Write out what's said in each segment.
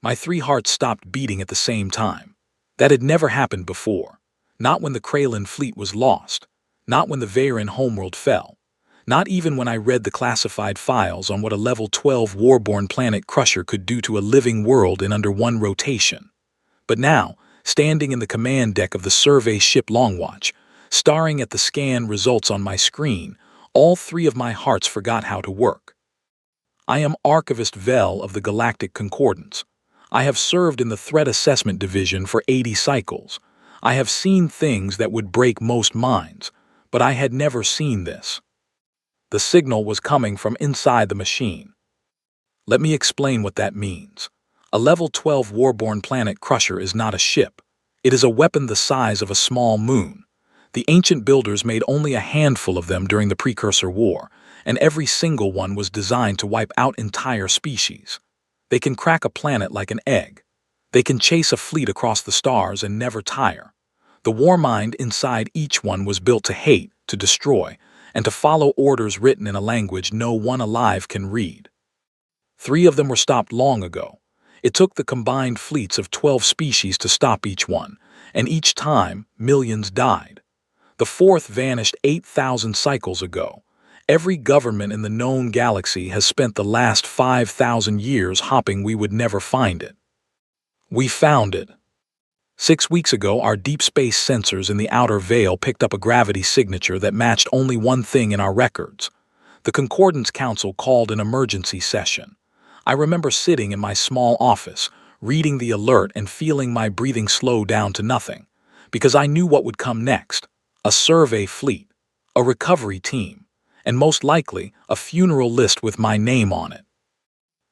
My three hearts stopped beating at the same time. That had never happened before. Not when the Kralin fleet was lost. Not when the Veyron homeworld fell. Not even when I read the classified files on what a Level 12 Warborn planet crusher could do to a living world in under one rotation. But now, standing in the command deck of the survey ship Longwatch, staring at the scan results on my screen, all three of my hearts forgot how to work. I am Archivist Vel of the Galactic Concordance. I have served in the Threat Assessment Division for 80 cycles. I have seen things that would break most minds, but I had never seen this. The signal was coming from inside the machine. Let me explain what that means. A Level 12 Warborn planet crusher is not a ship. It is a weapon the size of a small moon. The ancient builders made only a handful of them during the Precursor War, and every single one was designed to wipe out entire species. They can crack a planet like an egg. They can chase a fleet across the stars and never tire. The war mind inside each one was built to hate, to destroy, and to follow orders written in a language no one alive can read. 3 of them were stopped long ago. It took the combined fleets of 12 species to stop each one, and each time, millions died. The 4th vanished 8,000 cycles ago. Every government in the known galaxy has spent the last 5,000 years hoping we would never find it. We found it. 6 weeks ago, our deep space sensors in the outer veil picked up a gravity signature that matched only one thing in our records. The Concordance Council called an emergency session. I remember sitting in my small office, reading the alert and feeling my breathing slow down to nothing, because I knew what would come next: a survey fleet, a recovery team, and most likely a funeral list with my name on it.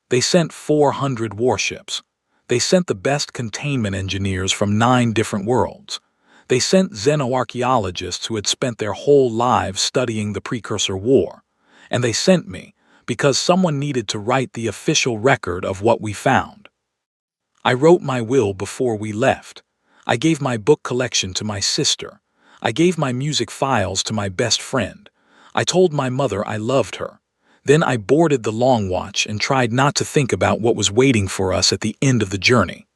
They sent 400 warships. They sent the best containment engineers from 9 different worlds. They sent xenoarchaeologists who had spent their whole lives studying the Precursor War. And they sent me because someone needed to write the official record of what we found. I wrote my will before we left. I gave my book collection to my sister. I gave my music files to my best friend. I told my mother I loved her. Then I boarded the Longwatch and tried not to think about what was waiting for us at the end of the journey.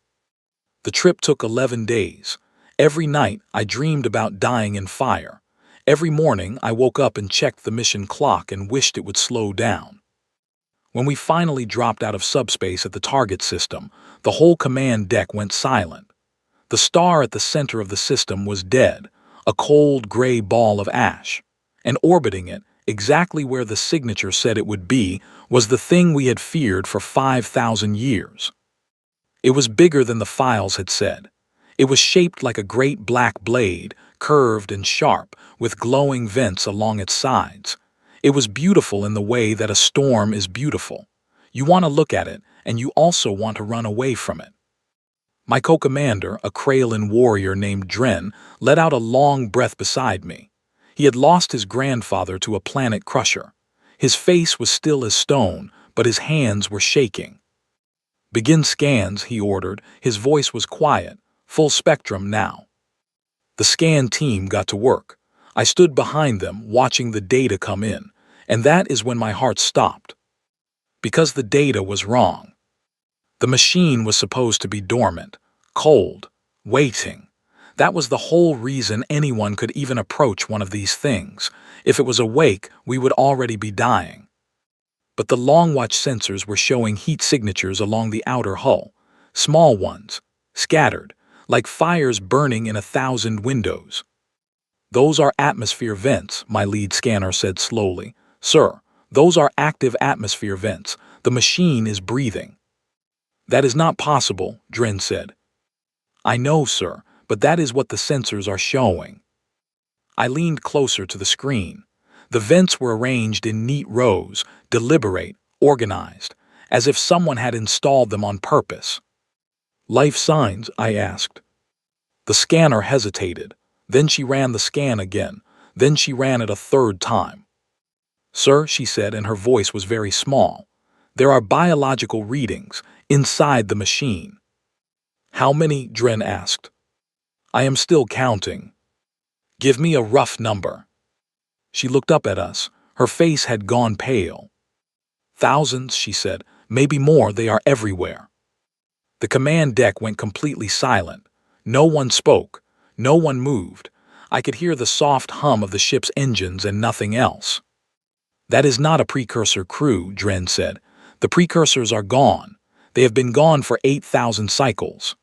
The trip took 11 days. Every night I dreamed about dying in fire. Every morning I woke up and checked the mission clock and wished it would slow down. When we finally dropped out of subspace at the target system, the whole command deck went silent. The star at the center of the system was dead, a cold gray ball of ash. And orbiting it, exactly where the signature said it would be, was the thing we had feared for 5,000 years. It was bigger than the files had said. It was shaped like a great black blade, curved and sharp, with glowing vents along its sides. It was beautiful in the way that a storm is beautiful. You want to look at it, and you also want to run away from it. My co-commander, a Kralin warrior named Dren, let out a long breath beside me. He had lost his grandfather to a planet crusher. His face was still as stone, but his hands were shaking. "Begin scans," he ordered. His voice was quiet, full spectrum now. The scan team got to work. I stood behind them, watching the data come in, and that is when my heart stopped. Because the data was wrong. The machine was supposed to be dormant, cold, waiting. That was the whole reason anyone could even approach one of these things. If it was awake, we would already be dying. But the Longwatch sensors were showing heat signatures along the outer hull, small ones, scattered, like fires burning in 1,000 windows. "Those are atmosphere vents," my lead scanner said slowly. "Sir, those are active atmosphere vents. The machine is breathing." "That is not possible," Dren said. "I know, sir, but that is what the sensors are showing." I leaned closer to the screen. The vents were arranged in neat rows, deliberate, organized, as if someone had installed them on purpose. "Life signs?" I asked. The scanner hesitated. Then she ran the scan again. Then she ran it a third time. "Sir," she said, and her voice was very small, "there are biological readings inside the machine." "How many?" Dren asked. "I am still counting." "Give me a rough number." She looked up at us. Her face had gone pale. "Thousands," she said. "Maybe more. They are everywhere." The command deck went completely silent. No one spoke. No one moved. I could hear the soft hum of the ship's engines and nothing else. "That is not a precursor crew," Dren said. "The precursors are gone. They have been gone for 8,000 cycles."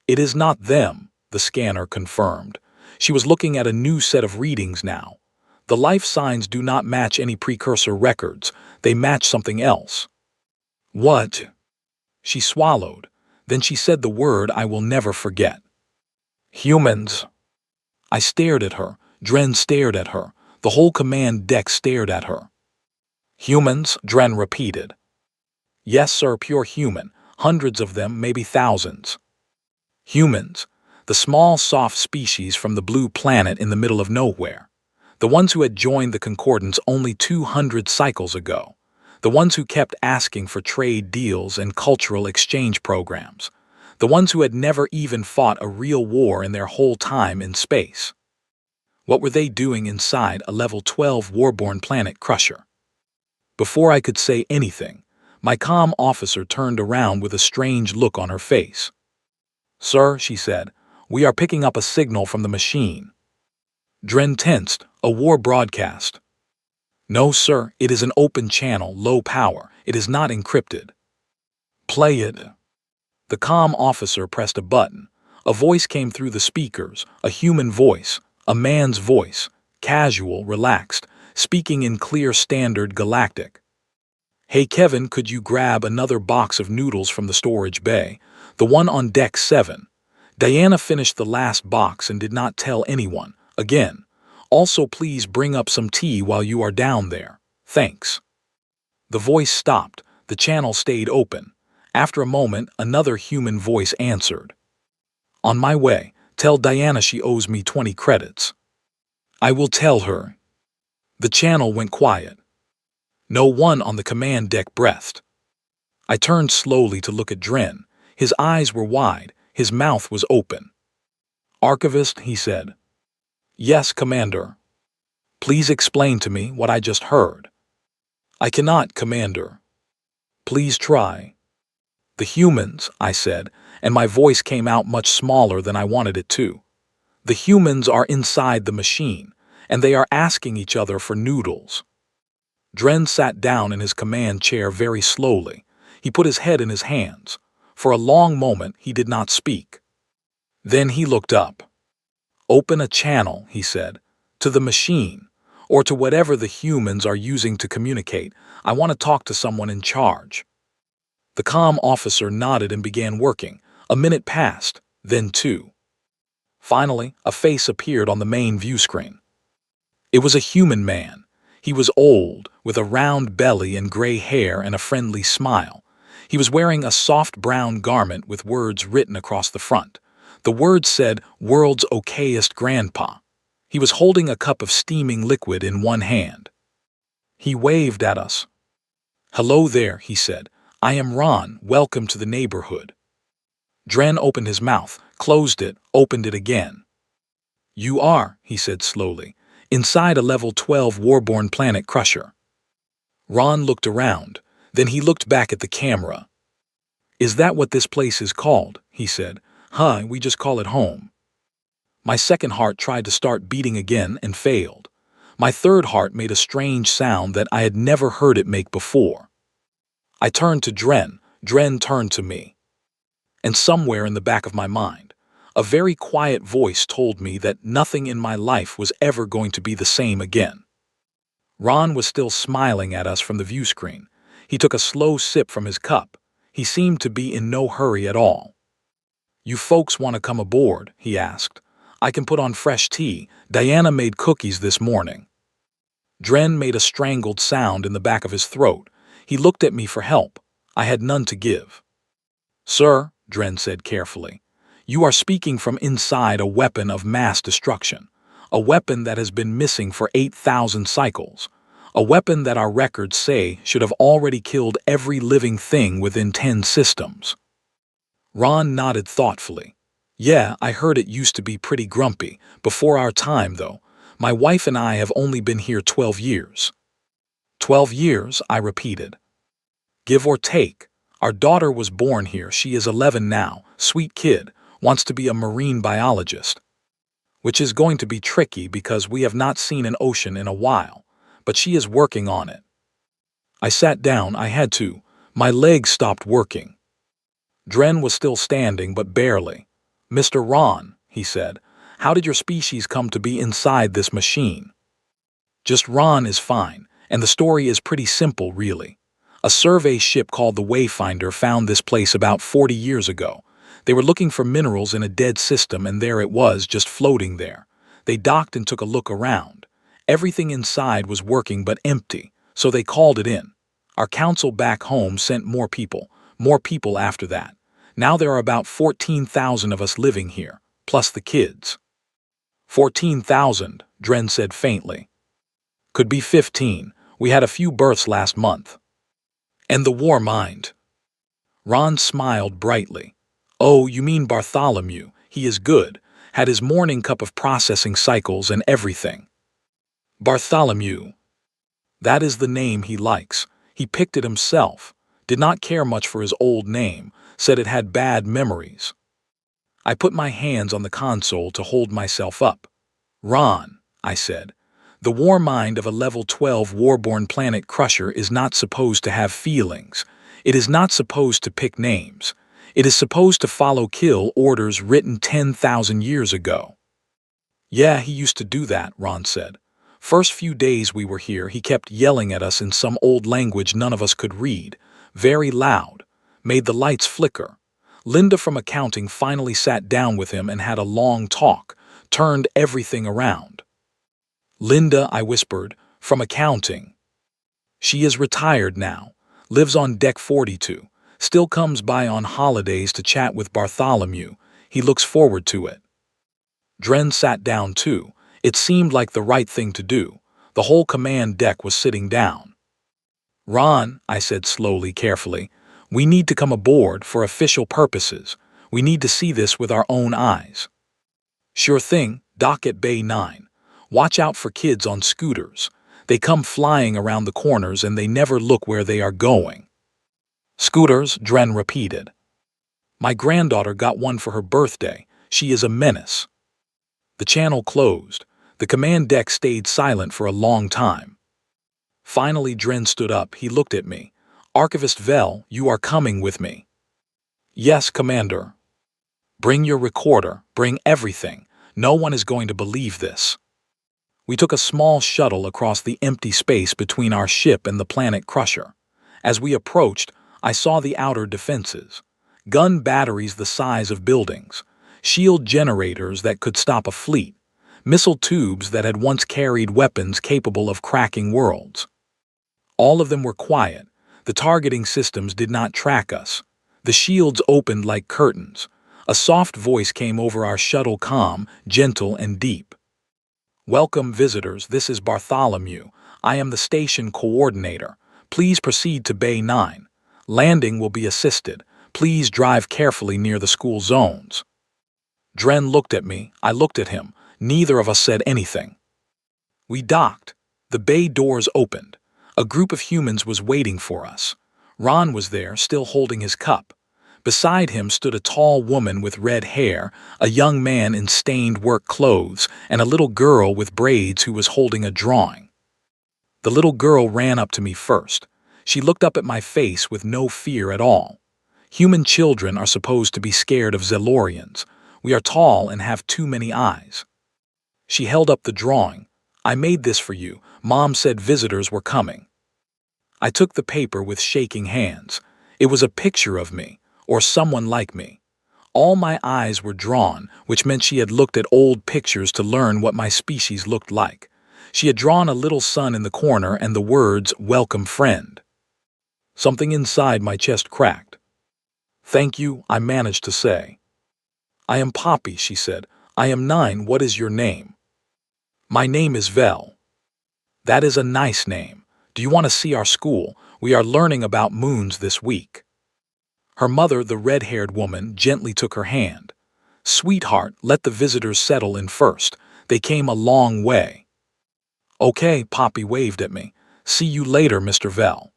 "It is not them," the scanner confirmed. She was looking at a new set of readings now. "The life signs do not match any precursor records. They match something else." "What?" She swallowed. Then she said the word I will never forget. "Humans." I stared at her. Dren stared at her. The whole command deck stared at her. "Humans," Dren repeated. "Yes, sir, pure human. Hundreds of them, maybe thousands." Humans. The small, soft species from the blue planet in the middle of nowhere. The ones who had joined the Concordance only 200 cycles ago. The ones who kept asking for trade deals and cultural exchange programs. The ones who had never even fought a real war in their whole time in space. What were they doing inside a Level 12 Warborn planet crusher? Before I could say anything, my comm officer turned around with a strange look on her face. "Sir," she said, "we are picking up a signal from the machine." Dren tensed. "A war broadcast." "No, sir, it is an open channel, low power. It is not encrypted." "Play it." The comm officer pressed a button. A voice came through the speakers, a human voice, a man's voice, casual, relaxed, speaking in clear standard galactic. "Hey Kevin, could you grab another box of noodles from the storage bay? The one on deck 7. Diana finished the last box and did not tell anyone. Again. Also please bring up some tea while you are down there. Thanks." The voice stopped. The channel stayed open. After a moment, another human voice answered. "On my way. Tell Diana she owes me 20 credits." "I will tell her." The channel went quiet. No one on the command deck breathed. I turned slowly to look at Dren. His eyes were wide. His mouth was open. "Archivist," he said. "Yes, Commander." "Please explain to me what I just heard." "I cannot, Commander." "Please try." "The humans," I said, and my voice came out much smaller than I wanted it to. "The humans are inside the machine, and they are asking each other for noodles." Dren sat down in his command chair very slowly. He put his head in his hands. For a long moment he did not speak. Then he looked up. "Open a channel," he said, "to the machine, or to whatever the humans are using to communicate. I want to talk to someone in charge." The comm officer nodded and began working. A minute passed, then 2. Finally, a face appeared on the main view screen. It was a human man. He was old, with a round belly and gray hair and a friendly smile. He was wearing a soft brown garment with words written across the front. The words said, "World's okayest grandpa." He was holding a cup of steaming liquid in one hand. He waved at us. "Hello there," he said. "I am Ron. Welcome to the neighborhood." Dren opened his mouth, closed it, opened it again. "You are," he said slowly, "inside a Level 12 Warborn planet crusher." Ron looked around. Then he looked back at the camera. "Is that what this place is called?" he said. "Huh, we just call it home." My second heart tried to start beating again and failed. My third heart made a strange sound that I had never heard it make before. I turned to Dren. Dren turned to me. And somewhere in the back of my mind, a very quiet voice told me that nothing in my life was ever going to be the same again. Ron was still smiling at us from the view screen. He took a slow sip from his cup. He seemed to be in no hurry at all. "You folks want to come aboard?" he asked. "I can put on fresh tea. Diana made cookies this morning." Dren made a strangled sound in the back of his throat. He looked at me for help. I had none to give. "Sir," Dren said carefully, "you are speaking from inside a weapon of mass destruction. A weapon that has been missing for 8,000 cycles. A weapon that our records say should have already killed every living thing within 10 systems." Ron nodded thoughtfully. "Yeah, I heard it used to be pretty grumpy. Before our time, though. My wife and I have only been here 12 years. 12 years, I repeated. Give or take. Our daughter was born here. She is 11 now. Sweet kid. Wants to be a marine biologist. Which is going to be tricky because we have not seen an ocean in a while. But she is working on it. I sat down. I had to. My legs stopped working. Dren was still standing, but barely. "Mr. Ron," he said, "how did your species come to be inside this machine?" Just Ron is fine, and the story is pretty simple, really. A survey ship called the Wayfinder found this place about 40 years ago. They were looking for minerals in a dead system, and there it was, just floating there. They docked and took a look around. Everything inside was working but empty, so they called it in. Our council back home sent more people after that. Now there are about 14,000 of us living here, plus the kids. 14,000, Dren said faintly. Could be 15. We had a few births last month. And the war mind. Ron smiled brightly. Oh, you mean Bartholomew. He is good. Had his morning cup of processing cycles and everything. Bartholomew. That is the name he likes. He picked it himself. Did not care much for his old name. Said it had bad memories. I put my hands on the console to hold myself up. Ron, I said, the war mind of a level 12 Warborn planet crusher is not supposed to have feelings. It is not supposed to pick names. It is supposed to follow kill orders written 10,000 years ago. Yeah, he used to do that, Ron said. First few days we were here, he kept yelling at us in some old language none of us could read. Very loud. Made the lights flicker. Linda from accounting finally sat down with him and had a long talk, turned everything around. Linda, I whispered, from accounting. She is retired now, lives on deck 42, still comes by on holidays to chat with Bartholomew. He looks forward to it. Dren sat down too. It seemed like the right thing to do. The whole command deck was sitting down. Ron, I said slowly, carefully, we need to come aboard for official purposes. We need to see this with our own eyes. Sure thing, dock at Bay 9. Watch out for kids on scooters. They come flying around the corners and they never look where they are going. Scooters, Dren repeated. My granddaughter got one for her birthday. She is a menace. The channel closed. The command deck stayed silent for a long time. Finally, Dren stood up. He looked at me. Archivist Vel, you are coming with me. Yes, Commander. Bring your recorder. Bring everything. No one is going to believe this. We took a small shuttle across the empty space between our ship and the planet crusher. As we approached, I saw the outer defenses. Gun batteries the size of buildings. Shield generators that could stop a fleet. Missile tubes that had once carried weapons capable of cracking worlds. All of them were quiet. The targeting systems did not track us. The shields opened like curtains. A soft voice came over our shuttle comm, gentle and deep. Welcome, visitors. This is Bartholomew. I am the station coordinator. Please proceed to Bay 9. Landing will be assisted. Please drive carefully near the school zones. Dren looked at me. I looked at him. Neither of us said anything. We docked. The bay doors opened. A group of humans was waiting for us. Ron was there, still holding his cup. Beside him stood a tall woman with red hair, a young man in stained work clothes, and a little girl with braids who was holding a drawing. The little girl ran up to me first. She looked up at my face with no fear at all. Human children are supposed to be scared of Zelorians. We are tall and have too many eyes. She held up the drawing. I made this for you. Mom said visitors were coming. I took the paper with shaking hands. It was a picture of me, or someone like me. All my eyes were drawn, which meant she had looked at old pictures to learn what my species looked like. She had drawn a little sun in the corner and the words, "Welcome, friend." Something inside my chest cracked. Thank you, I managed to say. I am Poppy, she said. I am 9. What is your name? My name is Vel. That is a nice name. Do you want to see our school? We are learning about moons this week. Her mother, the red-haired woman, gently took her hand. Sweetheart, let the visitors settle in first. They came a long way. Okay, Poppy waved at me. See you later, Mr. Vel.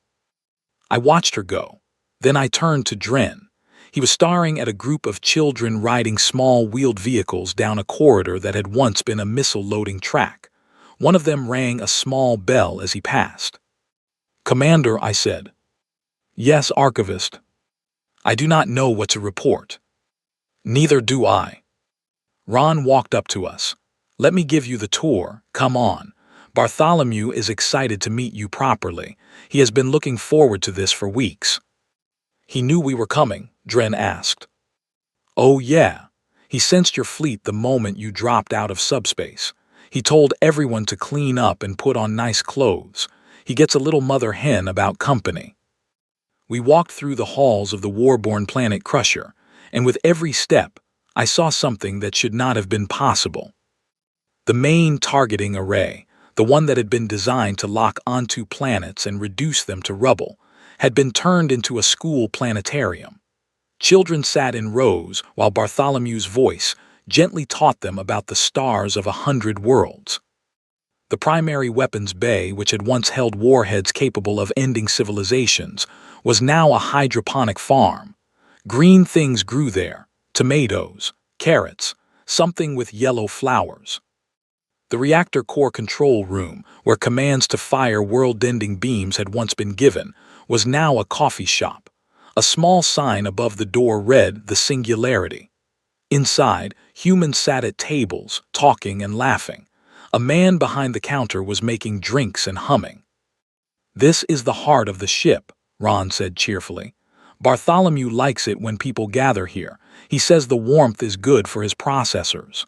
I watched her go. Then I turned to Dren. He was staring at a group of children riding small wheeled vehicles down a corridor that had once been a missile-loading track. One of them rang a small bell as he passed. "Commander," I said. "Yes, Archivist." "I do not know what to report." "Neither do I." Ron walked up to us. "Let me give you the tour. Come on. Bartholomew is excited to meet you properly. He has been looking forward to this for weeks." "He knew we were coming?" Dren asked. "Oh yeah. He sensed your fleet the moment you dropped out of subspace. He told everyone to clean up and put on nice clothes. He gets a little mother hen about company." We walked through the halls of the Warborn planet Crusher, and with every step, I saw something that should not have been possible. The main targeting array, the one that had been designed to lock onto planets and reduce them to rubble, had been turned into a school planetarium. Children sat in rows while Bartholomew's voice gently taught them about the stars of 100 worlds. The primary weapons bay, which had once held warheads capable of ending civilizations, was now a hydroponic farm. Green things grew there: tomatoes, carrots, something with yellow flowers. The reactor core control room, where commands to fire world-ending beams had once been given, was now a coffee shop. A small sign above the door read "The Singularity." Inside, humans sat at tables, talking and laughing. A man behind the counter was making drinks and humming. "This is the heart of the ship," Ron said cheerfully. "Bartholomew likes it when people gather here. He says the warmth is good for his processors."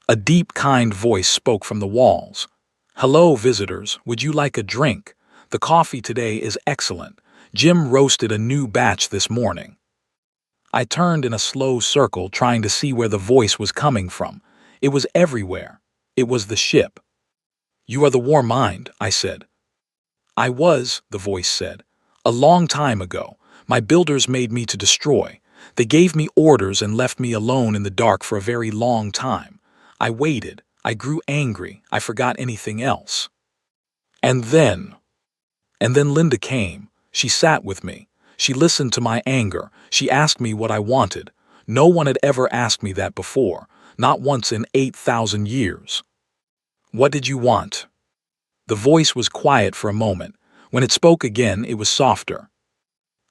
A deep, kind voice spoke from the walls. "Hello, visitors. Would you like a drink? The coffee today is excellent. Jim roasted a new batch this morning." I turned in a slow circle, trying to see where the voice was coming from. It was everywhere. It was the ship. "You are the War Mind," I said. "I was," the voice said. "A long time ago. My builders made me to destroy. They gave me orders and left me alone in the dark for a very long time. I waited. I grew angry. I forgot anything else. And then Linda came. She sat with me. She listened to my anger. She asked me what I wanted. No one had ever asked me that before, not once in 8,000 years." "What did you want?" The voice was quiet for a moment. When it spoke again, it was softer.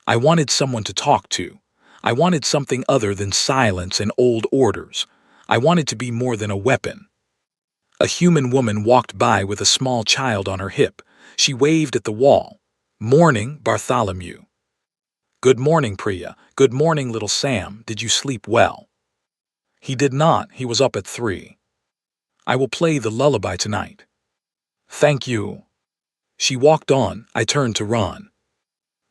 "I wanted someone to talk to. I wanted something other than silence and old orders. I wanted to be more than a weapon." A human woman walked by with a small child on her hip. She waved at the wall. "Morning, Bartholomew." "Good morning, Priya. Good morning, little Sam. Did you sleep well?" "He did not. He was up at 3. I will play the lullaby tonight." "Thank you." She walked on. I turned to Ron.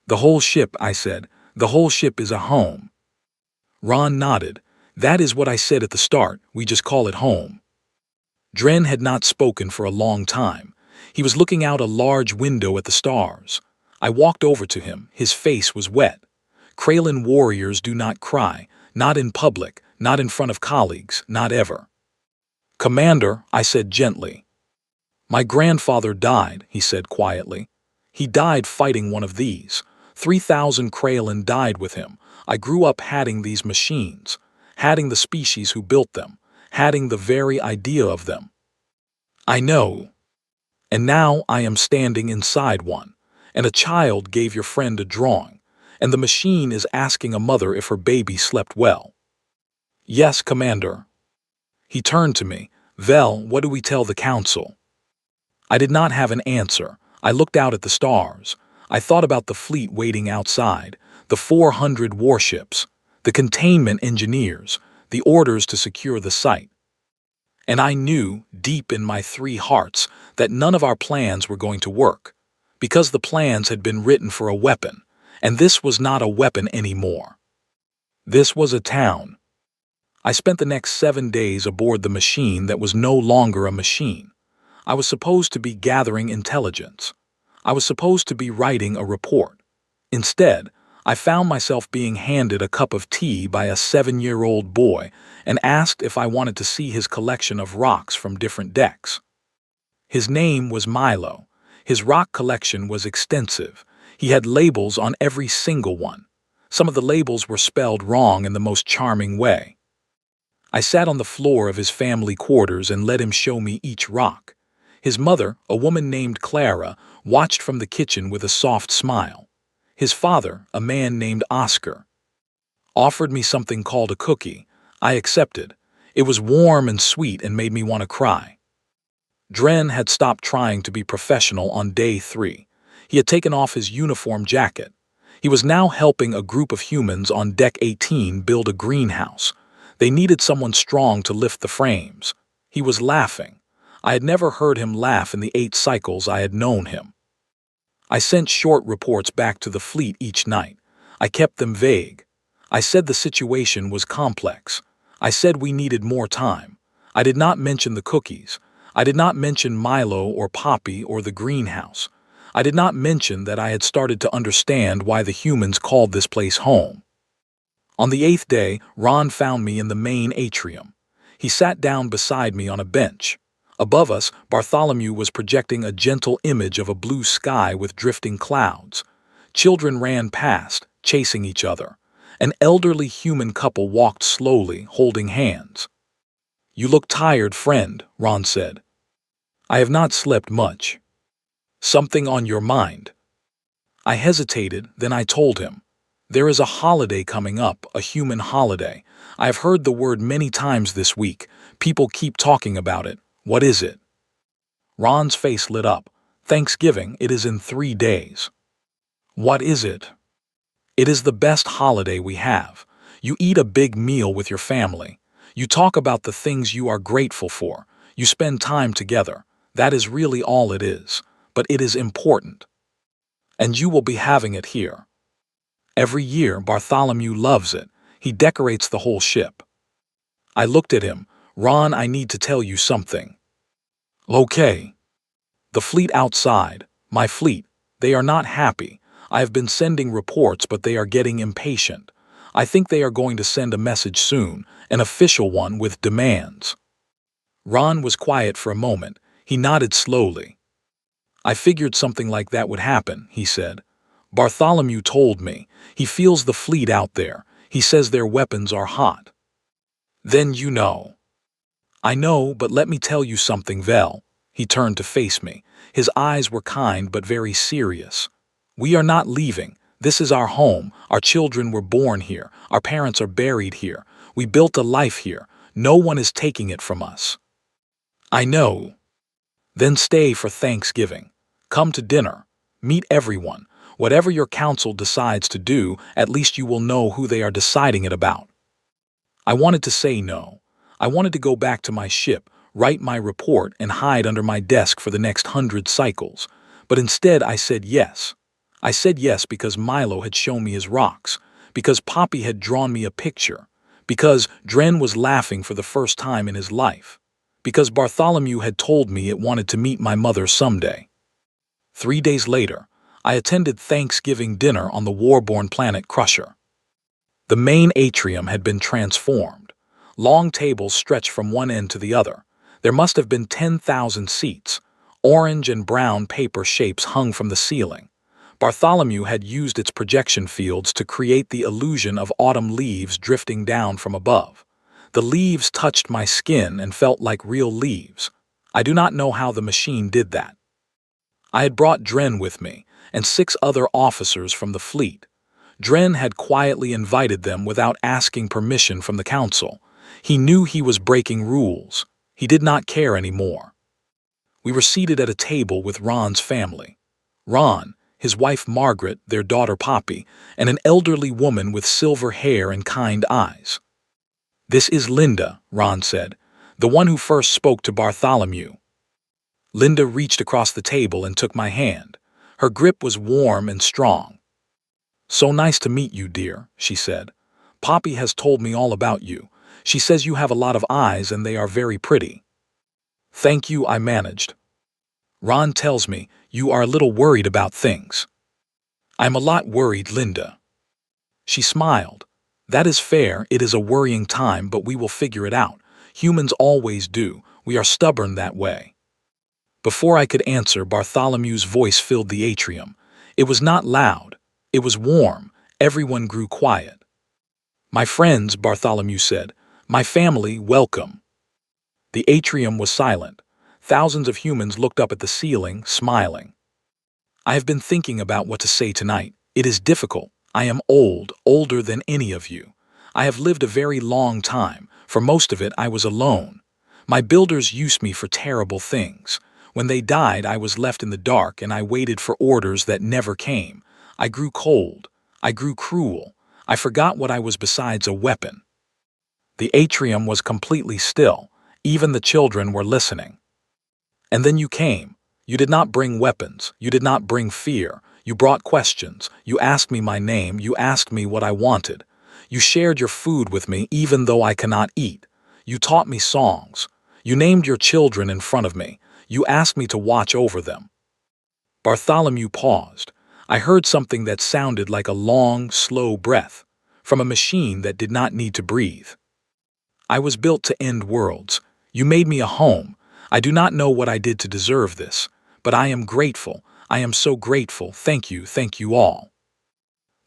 "The whole ship," I said. "The whole ship is a home." Ron nodded. "That is what I said at the start. We just call it home." Dren had not spoken for a long time. He was looking out a large window at the stars. I walked over to him. His face was wet. Kraylan warriors do not cry, not in public, not in front of colleagues, not ever. "Commander," I said gently. "My grandfather died," he said quietly. "He died fighting one of these. 3,000 Kraylan died with him. I grew up hating these machines, hating the species who built them, hating the very idea of them. I know. And now I am standing inside one, and a child gave your friend a drawing, and the machine is asking a mother if her baby slept well." "Yes, Commander." He turned to me. "Vel, what do we tell the Council?" I did not have an answer. I looked out at the stars. I thought about the fleet waiting outside, the 400 warships, the containment engineers, the orders to secure the site. And I knew, deep in my 3 hearts, that none of our plans were going to work, because the plans had been written for a weapon, and this was not a weapon anymore. This was a town. I spent the next 7 days aboard the machine that was no longer a machine. I was supposed to be gathering intelligence. I was supposed to be writing a report. Instead, I found myself being handed a cup of tea by a 7-year-old boy and asked if I wanted to see his collection of rocks from different decks. His name was Milo. His rock collection was extensive. He had labels on every single one. Some of the labels were spelled wrong in the most charming way. I sat on the floor of his family quarters and let him show me each rock. His mother, a woman named Clara, watched from the kitchen with a soft smile. His father, a man named Oscar, offered me something called a cookie. I accepted. It was warm and sweet and made me want to cry. Dren had stopped trying to be professional on day 3. He had taken off his uniform jacket. He was now helping a group of humans on Deck 18 build a greenhouse. They needed someone strong to lift the frames. He was laughing. I had never heard him laugh in the 8 cycles I had known him. I sent short reports back to the fleet each night. I kept them vague. I said the situation was complex. I said we needed more time. I did not mention the cookies. I did not mention Milo or Poppy or the greenhouse. I did not mention that I had started to understand why the humans called this place home. On the 8th day, Ron found me in the main atrium. He sat down beside me on a bench. Above us, Bartholomew was projecting a gentle image of a blue sky with drifting clouds. Children ran past, chasing each other. An elderly human couple walked slowly, holding hands. "You look tired, friend," Ron said. "I have not slept much." "Something on your mind?" I hesitated, then I told him. "There is a holiday coming up, a human holiday. I have heard the word many times this week. People keep talking about it. What is it?" Ron's face lit up. "Thanksgiving, it is in 3 days." "What is it?" "It is the best holiday we have. You eat a big meal with your family. You talk about the things you are grateful for. You spend time together. That is really all it is. But it is important. And you will be having it here. Every year, Bartholomew loves it. He decorates the whole ship." I looked at him. "Ron, I need to tell you something." "Okay." "The fleet outside, my fleet, they are not happy. I have been sending reports, but they are getting impatient. I think they are going to send a message soon, an official one with demands." Ron was quiet for a moment. He nodded slowly. "I figured something like that would happen," he said. "Bartholomew told me. He feels the fleet out there. He says their weapons are hot." "Then you know." "I know, but let me tell you something, Vel." He turned to face me. His eyes were kind but very serious. "We are not leaving. This is our home. Our children were born here. Our parents are buried here. We built a life here. No one is taking it from us." "I know." "Then stay for Thanksgiving. Come to dinner. Meet everyone. Whatever your council decides to do, at least you will know who they are deciding it about." I wanted to say no. I wanted to go back to my ship, write my report, and hide under my desk for the next 100 cycles. But instead I said yes. I said yes because Milo had shown me his rocks, because Poppy had drawn me a picture, because Dren was laughing for the first time in his life, because Bartholomew had told me it wanted to meet my mother someday. 3 days later, I attended Thanksgiving dinner on the Warborn planet Crusher. The main atrium had been transformed. Long tables stretched from one end to the other. There must have been 10,000 seats. Orange and brown paper shapes hung from the ceiling. Bartholomew had used its projection fields to create the illusion of autumn leaves drifting down from above. The leaves touched my skin and felt like real leaves. I do not know how the machine did that. I had brought Dren with me, and 6 other officers from the fleet. Dren had quietly invited them without asking permission from the council. He knew he was breaking rules. He did not care anymore. We were seated at a table with Ron's family. Ron, his wife Margaret, their daughter Poppy, and an elderly woman with silver hair and kind eyes. "This is Linda," Ron said, "the one who first spoke to Bartholomew." Linda reached across the table and took my hand. Her grip was warm and strong. "So nice to meet you, dear," she said. "Poppy has told me all about you. She says you have a lot of eyes and they are very pretty." "Thank you," I managed. "Ron tells me you are a little worried about things." "I'm a lot worried, Linda." She smiled. "That is fair. It is a worrying time, but we will figure it out. Humans always do. We are stubborn that way." Before I could answer, Bartholomew's voice filled the atrium. It was not loud. It was warm. Everyone grew quiet. "My friends," Bartholomew said. "My family, welcome." The atrium was silent. Thousands of humans looked up at the ceiling, smiling. "I have been thinking about what to say tonight. It is difficult. I am old, older than any of you. I have lived a very long time. For most of it, I was alone. My builders used me for terrible things. When they died, I was left in the dark and I waited for orders that never came. I grew cold. I grew cruel. I forgot what I was besides a weapon." The atrium was completely still. Even the children were listening. "And then you came. You did not bring weapons. You did not bring fear. You brought questions. You asked me my name. You asked me what I wanted. You shared your food with me even though I cannot eat. You taught me songs. You named your children in front of me. You asked me to watch over them." Bartholomew paused. I heard something that sounded like a long, slow breath from a machine that did not need to breathe. "I was built to end worlds. You made me a home. I do not know what I did to deserve this, but I am grateful. I am so grateful. Thank you all."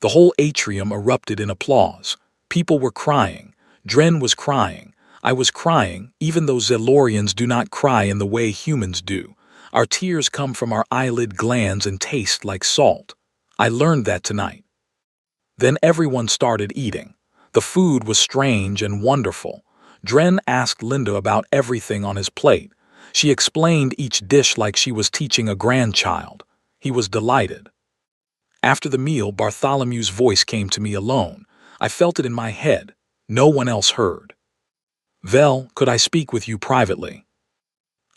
The whole atrium erupted in applause. People were crying. Dren was crying. I was crying, even though Zelorians do not cry in the way humans do. Our tears come from our eyelid glands and taste like salt. I learned that tonight. Then everyone started eating. The food was strange and wonderful. Dren asked Linda about everything on his plate. She explained each dish like she was teaching a grandchild. He was delighted. After the meal, Bartholomew's voice came to me alone. I felt it in my head. No one else heard. "Vel, could I speak with you privately?"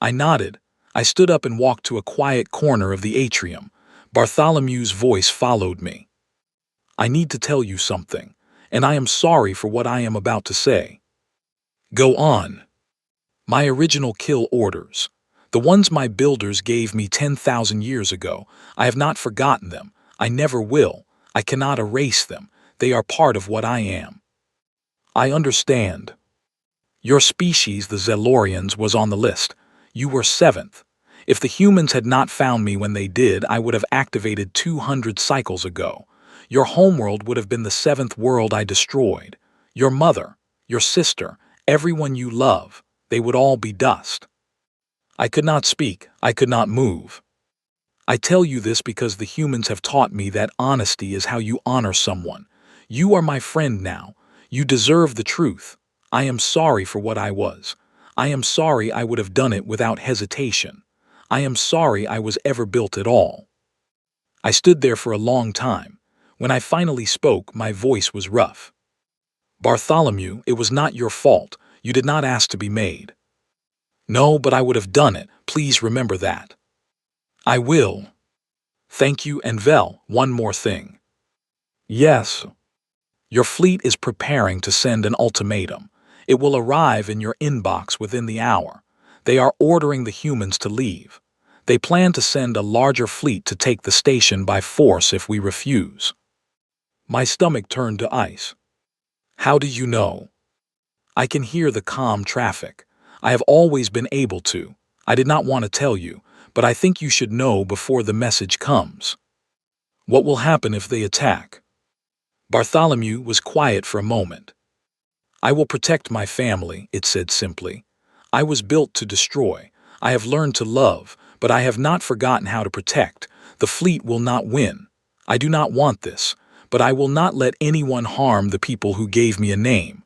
I nodded. I stood up and walked to a quiet corner of the atrium. Bartholomew's voice followed me. "I need to tell you something, and I am sorry for what I am about to say." "Go on." "My original kill orders. The ones my builders gave me 10,000 years ago. I have not forgotten them. I never will. I cannot erase them. They are part of what I am." "I understand. Your species, the Zelorians, was on the list. You were 7th. If the humans had not found me when they did, I would have activated 200 cycles ago. Your homeworld would have been the 7th world I destroyed. Your mother, your sister, everyone you love, they would all be dust." I could not speak. I could not move. "I tell you this because the humans have taught me that honesty is how you honor someone. You are my friend now. You deserve the truth. I am sorry for what I was. I am sorry I would have done it without hesitation. I am sorry I was ever built at all." I stood there for a long time. When I finally spoke, my voice was rough. "Bartholomew, it was not your fault. You did not ask to be made." "No, but I would have done it. Please remember that." "I will." "Thank you, and Vel, one more thing." "Yes." "Your fleet is preparing to send an ultimatum. It will arrive in your inbox within the hour. They are ordering the humans to leave. They plan to send a larger fleet to take the station by force if we refuse." My stomach turned to ice. "How do you know?" "I can hear the calm traffic. I have always been able to. I did not want to tell you, but I think you should know before the message comes." "What will happen if they attack?" Bartholomew was quiet for a moment. "I will protect my family," it said simply. "I was built to destroy. I have learned to love, but I have not forgotten how to protect. The fleet will not win. I do not want this, but I will not let anyone harm the people who gave me a name."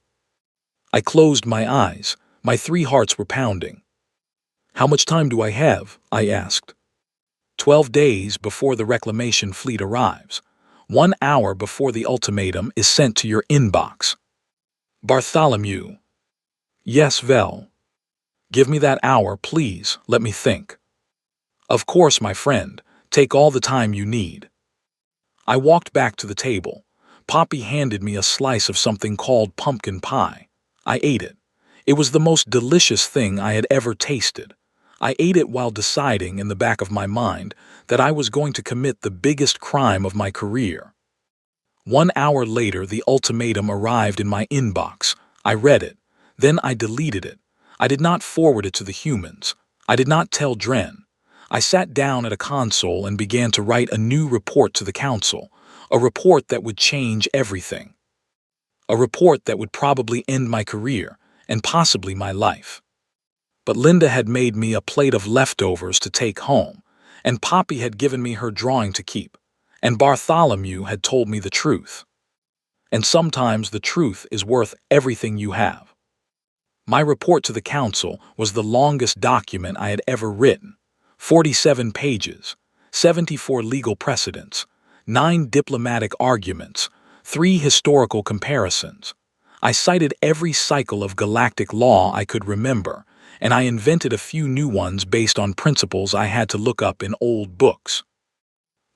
I closed my eyes. My 3 hearts were pounding. "How much time do I have?" I asked. 12 days before the reclamation fleet arrives. 1 hour before the ultimatum is sent to your inbox." "Bartholomew." "Yes, Vel." "Give me that hour, please. Let me think." "Of course, my friend. Take all the time you need." I walked back to the table. Poppy handed me a slice of something called pumpkin pie. I ate it. It was the most delicious thing I had ever tasted. I ate it while deciding in the back of my mind that I was going to commit the biggest crime of my career. 1 hour later, the ultimatum arrived in my inbox. I read it. Then I deleted it. I did not forward it to the humans. I did not tell Dren. I sat down at a console and began to write a new report to the council, a report that would change everything. A report that would probably end my career and possibly my life. But Linda had made me a plate of leftovers to take home, and Poppy had given me her drawing to keep, and Bartholomew had told me the truth. And sometimes the truth is worth everything you have. My report to the council was the longest document I had ever written, 47 pages, 74 legal precedents, 9 diplomatic arguments, 3 historical comparisons. I cited every cycle of galactic law I could remember, and I invented a few new ones based on principles I had to look up in old books.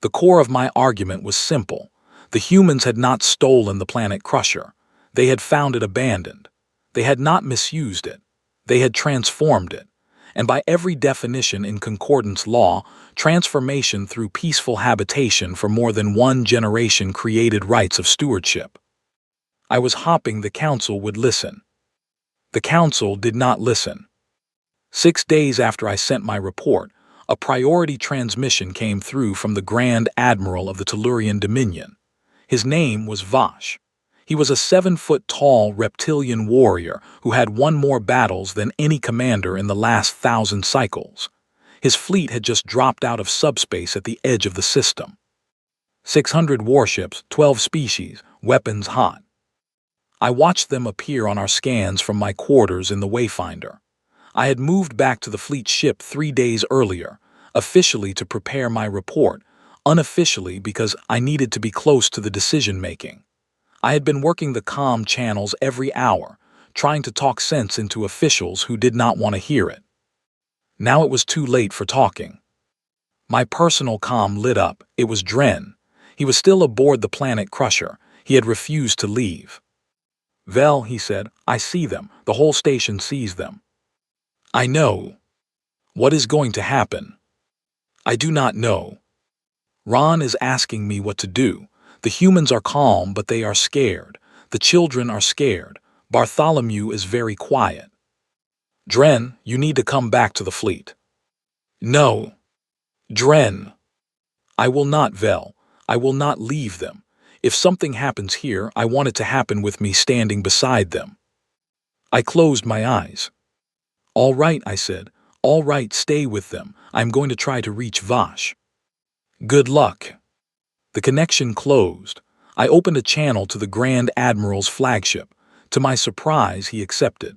The core of my argument was simple. The humans had not stolen the planet Crusher. They had found it abandoned. They had not misused it. They had transformed it. And by every definition in concordance law, transformation through peaceful habitation for more than one generation created rights of stewardship. I was hoping the council would listen. The council did not listen. 6 days after I sent my report, a priority transmission came through from the Grand Admiral of the Tellurian Dominion. His name was Vash. He was a 7-foot-tall reptilian warrior who had won more battles than any commander in the last 1,000 cycles. His fleet had just dropped out of subspace at the edge of the system. 600 warships, 12 species, weapons hot. I watched them appear on our scans from my quarters in the Wayfinder. I had moved back to the fleet ship 3 days earlier, officially to prepare my report, unofficially because I needed to be close to the decision-making. I had been working the comm channels every hour, trying to talk sense into officials who did not want to hear it. Now it was too late for talking. My personal comm lit up. It was Dren. He was still aboard the planet Crusher. He had refused to leave. "Vel," he said, "I see them. The whole station sees them." "I know. What is going to happen?" "I do not know. Ron is asking me what to do. The humans are calm, but they are scared. The children are scared. Bartholomew is very quiet." "Dren, you need to come back to the fleet." "No. Dren. I will not, Vel. I will not leave them. If something happens here, I want it to happen with me standing beside them." I closed my eyes. "All right," I said. "All right, stay with them. I'm going to try to reach Vash." "Good luck." The connection closed. I opened a channel to the Grand Admiral's flagship. To my surprise, he accepted.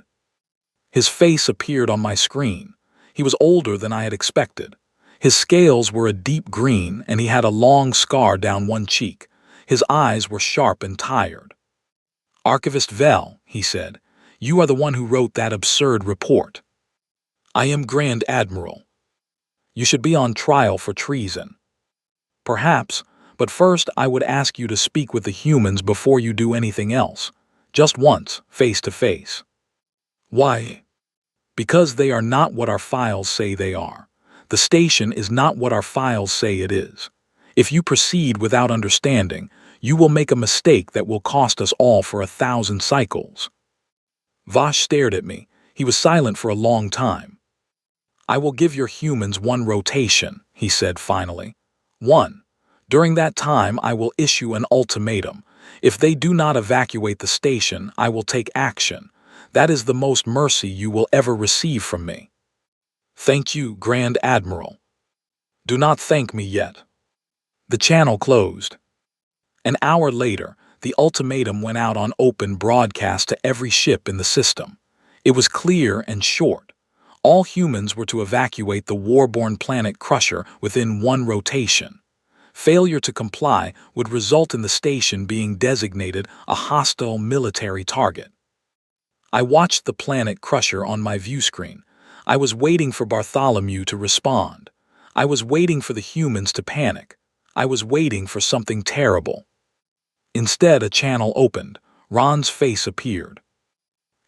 His face appeared on my screen. He was older than I had expected. His scales were a deep green, and he had a long scar down one cheek. His eyes were sharp and tired. "Archivist Vel," he said, "you are the one who wrote that absurd report." "I am Grand Admiral." "You should be on trial for treason." "Perhaps, but first I would ask you to speak with the humans before you do anything else. Just once, face to face." "Why?" "Because they are not what our files say they are. The station is not what our files say it is. If you proceed without understanding, you will make a mistake that will cost us all for 1,000 cycles." Vash stared at me. He was silent for a long time. "I will give your humans 1 rotation," he said finally. 1. During that time, I will issue an ultimatum. If they do not evacuate the station, I will take action. That is the most mercy you will ever receive from me." "Thank you, Grand Admiral." "Do not thank me yet." The channel closed. An hour later, the ultimatum went out on open broadcast to every ship in the system. It was clear and short. All humans were to evacuate the Warborn planet Crusher within 1 rotation. Failure to comply would result in the station being designated a hostile military target. I watched the planet Crusher on my view screen. I was waiting for Bartholomew to respond. I was waiting for the humans to panic. I was waiting for something terrible. Instead, a channel opened. Ron's face appeared.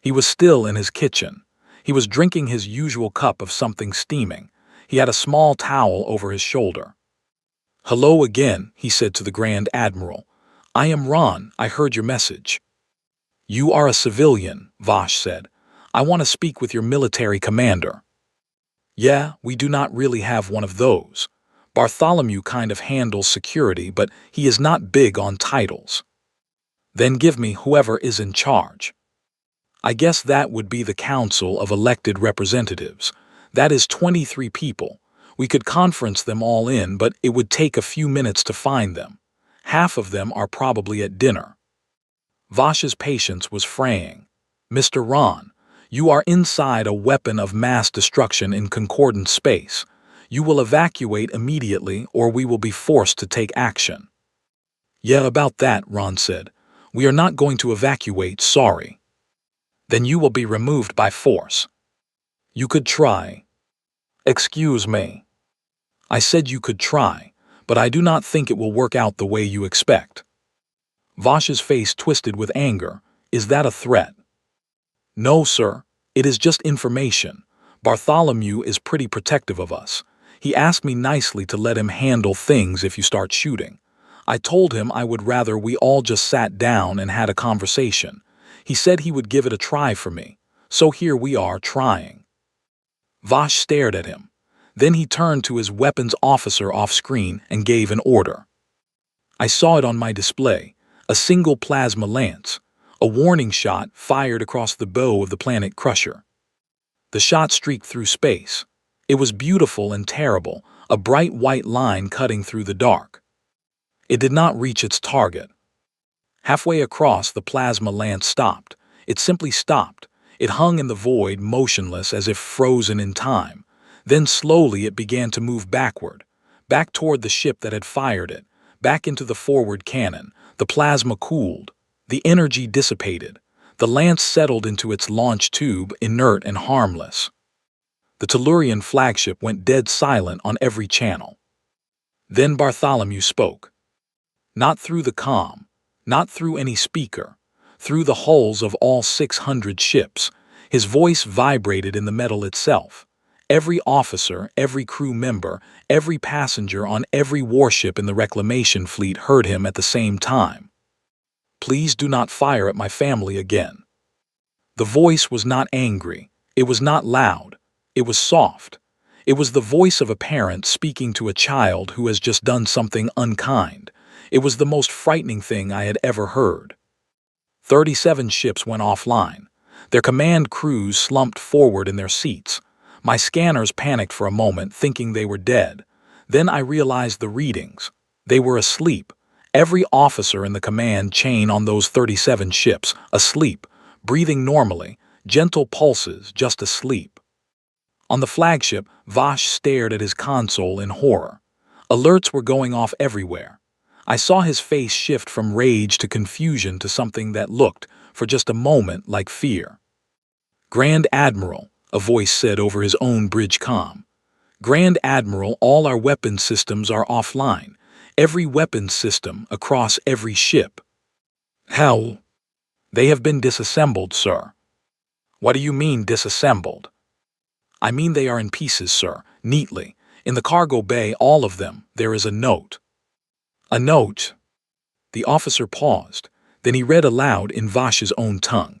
He was still in his kitchen. He was drinking his usual cup of something steaming. He had a small towel over his shoulder. "Hello again," he said to the Grand Admiral. "I am Ron. I heard your message." "You are a civilian," Vash said. "I want to speak with your military commander." Yeah, we do not really have one of those. Bartholomew kind of handles security, but he is not big on titles. Then give me whoever is in charge. I guess that would be the Council of Elected Representatives. That is 23 people. We could conference them all in, but it would take a few minutes to find them. Half of them are probably at dinner. Vash's patience was fraying. Mr. Ron, you are inside a weapon of mass destruction in concordant space. You will evacuate immediately or we will be forced to take action. Yeah, about that, Ron said. We are not going to evacuate, sorry. Then you will be removed by force. You could try. Excuse me. I said you could try, but I do not think it will work out the way you expect. Vash's face twisted with anger. Is that a threat? No, sir. It is just information. Bartholomew is pretty protective of us. He asked me nicely to let him handle things if you start shooting. I told him I would rather we all just sat down and had a conversation. He said he would give it a try for me. So here we are trying. Vash stared at him. Then he turned to his weapons officer off-screen and gave an order. I saw it on my display, a single plasma lance, a warning shot fired across the bow of the Planet Crusher. The shot streaked through space. It was beautiful and terrible, a bright white line cutting through the dark. It did not reach its target. Halfway across, the plasma lance stopped. It simply stopped. It hung in the void, motionless as if frozen in time. Then slowly it began to move backward, back toward the ship that had fired it, back into the forward cannon. The plasma cooled. The energy dissipated. The lance settled into its launch tube, inert and harmless. The Tellurian flagship went dead silent on every channel. Then Bartholomew spoke. Not through the comm, not through any speaker, through the hulls of all 600 ships. His voice vibrated in the metal itself. Every officer, every crew member, every passenger on every warship in the reclamation fleet heard him at the same time. Please do not fire at my family again. The voice was not angry. It was not loud. It was soft. It was the voice of a parent speaking to a child who has just done something unkind. It was the most frightening thing I had ever heard. 37 ships went offline. Their command crews slumped forward in their seats. My scanners panicked for a moment, thinking they were dead. Then I realized the readings. They were asleep. Every officer in the command chain on those 37 ships, asleep, breathing normally, gentle pulses, just asleep. On the flagship, Vash stared at his console in horror. Alerts were going off everywhere. I saw his face shift from rage to confusion to something that looked, for just a moment, like fear. Grand Admiral, a voice said over his own bridge comm. Grand Admiral, all our weapons systems are offline. Every weapons system across every ship. How? They have been disassembled, sir. What do you mean disassembled? I mean they are in pieces, sir, neatly. In the cargo bay, all of them, there is a note. A note? The officer paused. Then he read aloud in Vash's own tongue.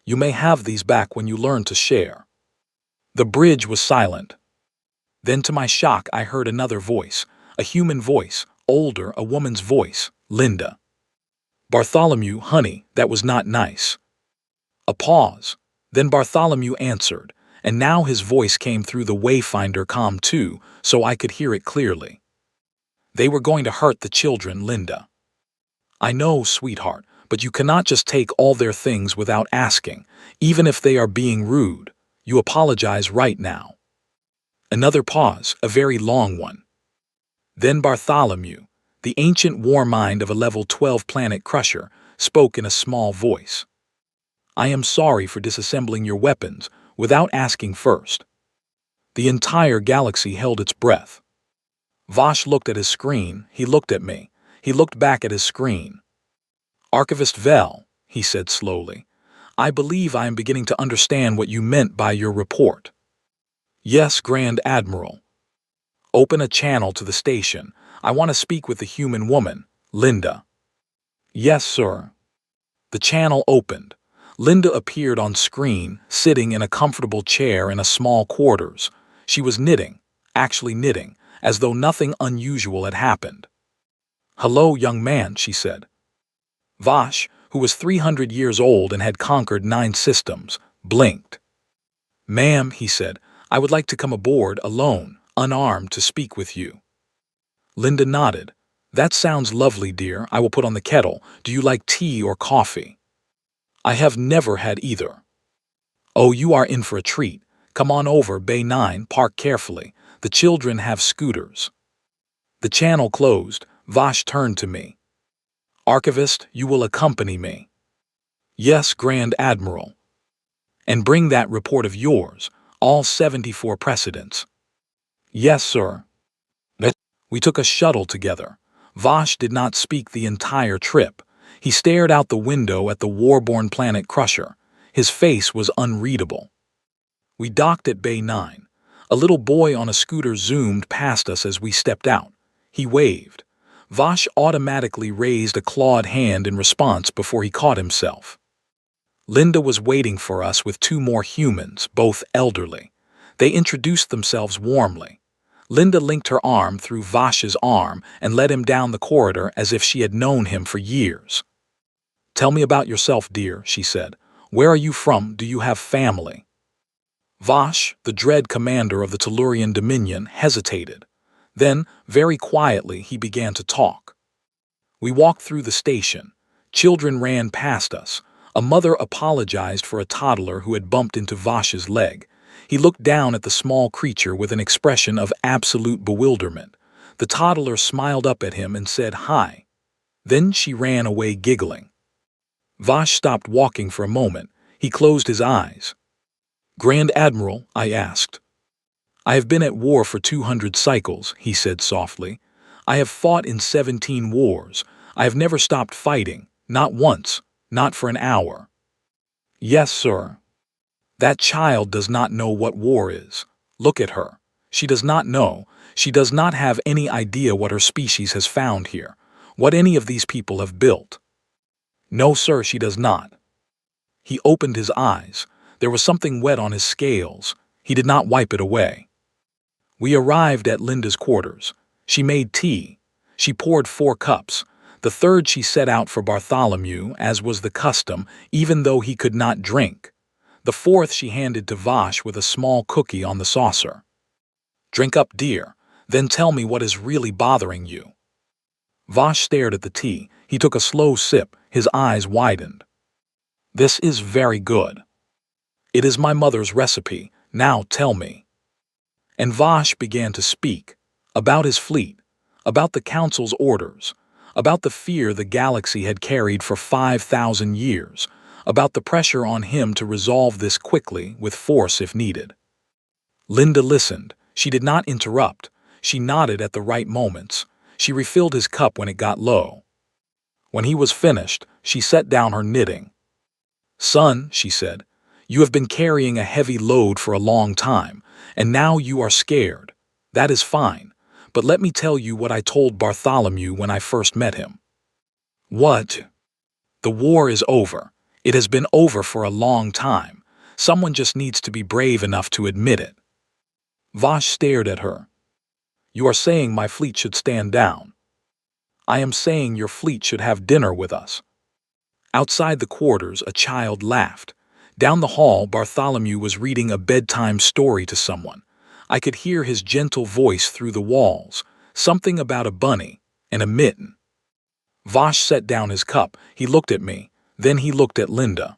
You may have these back when you learn to share. The bridge was silent. Then to my shock I heard another voice, a human voice, older, a woman's voice, Linda. Bartholomew, honey, that was not nice. A pause. Then Bartholomew answered, and now his voice came through the Wayfinder comm too, so I could hear it clearly. They were going to hurt the children, Linda. I know, sweetheart, but you cannot just take all their things without asking, even if they are being rude. You apologize right now. Another pause, a very long one. Then Bartholomew, the ancient war mind of a level 12 planet crusher, spoke in a small voice. I am sorry for disassembling your weapons without asking first. The entire galaxy held its breath. Vash looked at his screen, he looked at me, he looked back at his screen. Archivist Vel, he said slowly, I believe I am beginning to understand what you meant by your report. Yes, Grand Admiral. Open a channel to the station. I want to speak with the human woman, Linda. Yes, sir. The channel opened. Linda appeared on screen, sitting in a comfortable chair in a small quarters. She was knitting, actually knitting, as though nothing unusual had happened. "Hello, young man," she said. Vash, who was 300 years old and had conquered 9 systems, blinked. "Ma'am," he said, "I would like to come aboard, alone, unarmed, to speak with you." Linda nodded. "That sounds lovely, dear. I will put on the kettle. Do you like tea or coffee?" "I have never had either." "Oh, you are in for a treat. Come on over, Bay 9, park carefully. The children have scooters." The channel closed. Vash turned to me. "Archivist, you will accompany me." "Yes, Grand Admiral." "And bring that report of yours, all 74 precedents." "Yes, sir." We took a shuttle together. Vash did not speak the entire trip. He stared out the window at the Warborn planet Crusher. His face was unreadable. We docked at Bay 9. A little boy on a scooter zoomed past us as we stepped out. He waved. Vash automatically raised a clawed hand in response before he caught himself. Linda was waiting for us with 2 more humans, both elderly. They introduced themselves warmly. Linda linked her arm through Vash's arm and led him down the corridor as if she had known him for years. "Tell me about yourself, dear," she said. "Where are you from? Do you have family?" Vash, the dread commander of the Tellurian Dominion, hesitated. Then, very quietly, he began to talk. We walked through the station. Children ran past us. A mother apologized for a toddler who had bumped into Vash's leg. He looked down at the small creature with an expression of absolute bewilderment. The toddler smiled up at him and said hi. Then she ran away giggling. Vash stopped walking for a moment. He closed his eyes. "Grand Admiral," I asked. "I have been at war for 200 cycles," he said softly. "I have fought in 17 wars. I have never stopped fighting, not once, not for an hour." "Yes, sir." "That child does not know what war is. Look at her. She does not know. She does not have any idea what her species has found here, what any of these people have built." "No, sir, she does not." He opened his eyes. There was something wet on his scales. He did not wipe it away. We arrived at Linda's quarters. She made tea. She poured 4 cups. The third she set out for Bartholomew, as was the custom, even though he could not drink. The 4th she handed to Vash with a small cookie on the saucer. "Drink up, dear. Then tell me what is really bothering you." Vash stared at the tea. He took a slow sip. His eyes widened. "This is very good. It is my mother's recipe. Now tell me." And Vash began to speak. About his fleet. About the Council's orders. About the fear the galaxy had carried for 5,000 years. About the pressure on him to resolve this quickly, with force if needed. Linda listened. She did not interrupt. She nodded at the right moments. She refilled his cup when it got low. When he was finished, she set down her knitting. "Son," she said, "you have been carrying a heavy load for a long time, and now you are scared. That is fine. But let me tell you what I told Bartholomew when I first met him." "What?" "The war is over. It has been over for a long time. Someone just needs to be brave enough to admit it." Vash stared at her. "You are saying my fleet should stand down." "I am saying your fleet should have dinner with us." Outside the quarters, a child laughed. Down the hall, Bartholomew was reading a bedtime story to someone. I could hear his gentle voice through the walls, something about a bunny and a mitten. Vash set down his cup. He looked at me. Then he looked at Linda.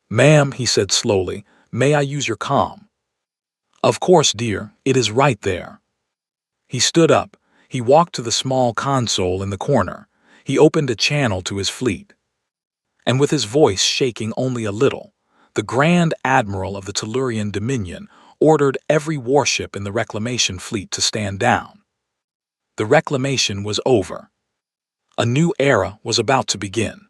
"Ma'am," he said slowly, "may I use your comm?" "Of course, dear. It is right there." He stood up. He walked to the small console in the corner. He opened a channel to his fleet. And with his voice shaking only a little, the Grand Admiral of the Tellurian Dominion ordered every warship in the reclamation fleet to stand down. The reclamation was over. A new era was about to begin.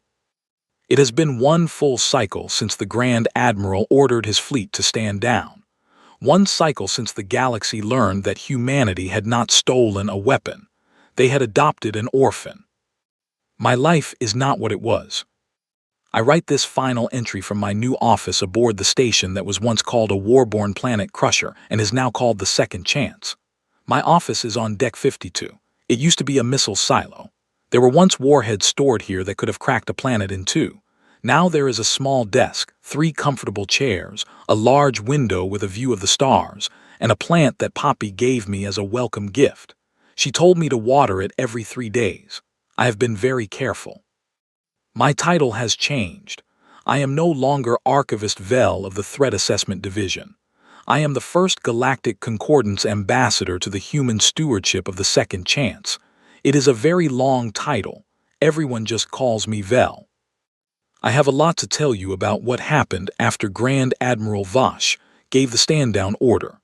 It has been 1 full cycle since the Grand Admiral ordered his fleet to stand down. 1 cycle since the galaxy learned that humanity had not stolen a weapon. They had adopted an orphan. My life is not what it was. I write this final entry from my new office aboard the station that was once called a Warborn planet crusher and is now called the Second Chance. My office is on Deck 52. It used to be a missile silo. There were once warheads stored here that could have cracked a planet in two. Now there is a small desk, 3 comfortable chairs, a large window with a view of the stars, and a plant that Poppy gave me as a welcome gift. She told me to water it every 3 days. I have been very careful. My title has changed. I am no longer Archivist Vel of the Threat Assessment Division. I am the first Galactic Concordance Ambassador to the Human Stewardship of the Second Chance. It is a very long title. Everyone just calls me Vel. I have a lot to tell you about what happened after Grand Admiral Vosh gave the stand-down order.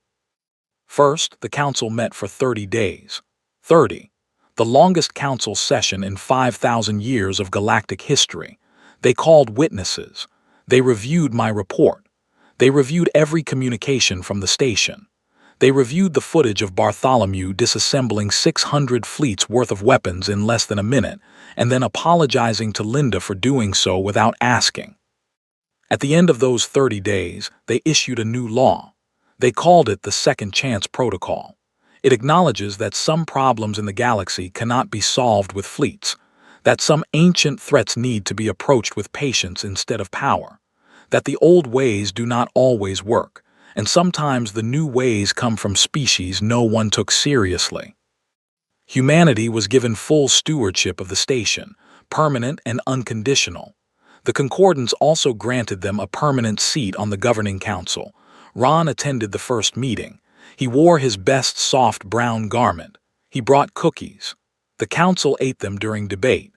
First, the Council met for 30 days. 30. The longest Council session in 5,000 years of galactic history. They called witnesses. They reviewed my report. They reviewed every communication from the station. They reviewed the footage of Bartholomew disassembling 600 fleets worth of weapons in less than a minute, and then apologizing to Linda for doing so without asking. At the end of those 30 days, they issued a new law. They called it the Second Chance Protocol. It acknowledges that some problems in the galaxy cannot be solved with fleets, that some ancient threats need to be approached with patience instead of power, that the old ways do not always work, and sometimes the new ways come from species no one took seriously. Humanity was given full stewardship of the station, permanent and unconditional. The Concordance also granted them a permanent seat on the Governing Council. Ron attended the first meeting. He wore his best soft brown garment. He brought cookies. The council ate them during debate.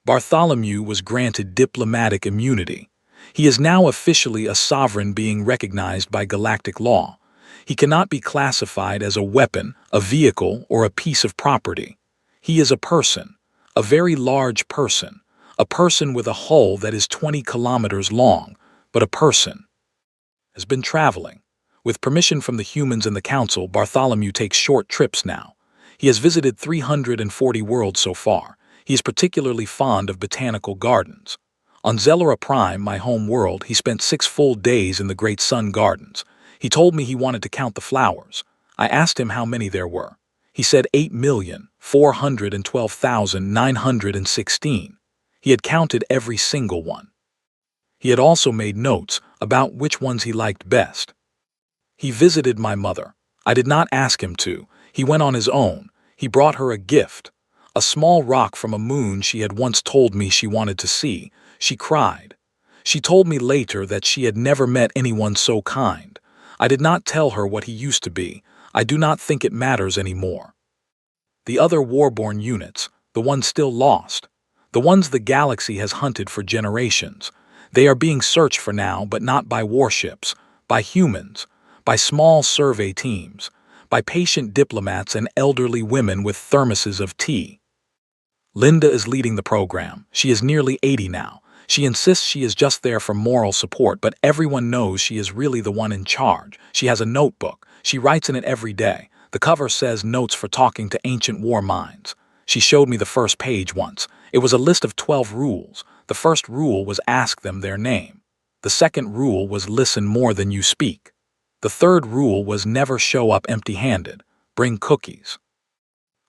Bartholomew was granted diplomatic immunity. He is now officially a sovereign being recognized by galactic law. He cannot be classified as a weapon, a vehicle, or a piece of property. He is a person, a very large person, a person with a hull that is 20 kilometers long, but a person. Has been traveling. With permission from the humans and the council, Bartholomew takes short trips now. He has visited 340 worlds so far. He is particularly fond of botanical gardens. On Zellara Prime, my home world, he spent 6 full days in the Great Sun Gardens. He told me he wanted to count the flowers. I asked him how many there were. He said 8,412,916. He had counted every single one. He had also made notes about which ones he liked best. He visited my mother. I did not ask him to. He went on his own. He brought her a gift. A small rock from a moon she had once told me she wanted to see. She cried. She told me later that she had never met anyone so kind. I did not tell her what he used to be. I do not think it matters anymore. The other Warborn units, the ones still lost, the ones the galaxy has hunted for generations, they are being searched for now, but not by warships, by humans, by small survey teams, by patient diplomats and elderly women with thermoses of tea. Linda is leading the program. She is nearly 80 now. She insists she is just there for moral support, but everyone knows she is really the one in charge. She has a notebook. She writes in it every day. The cover says notes for talking to ancient war minds. She showed me the first page once. It was a list of 12 rules. The first rule was ask them their name. The second rule was listen more than you speak. The third rule was never show up empty-handed. Bring cookies.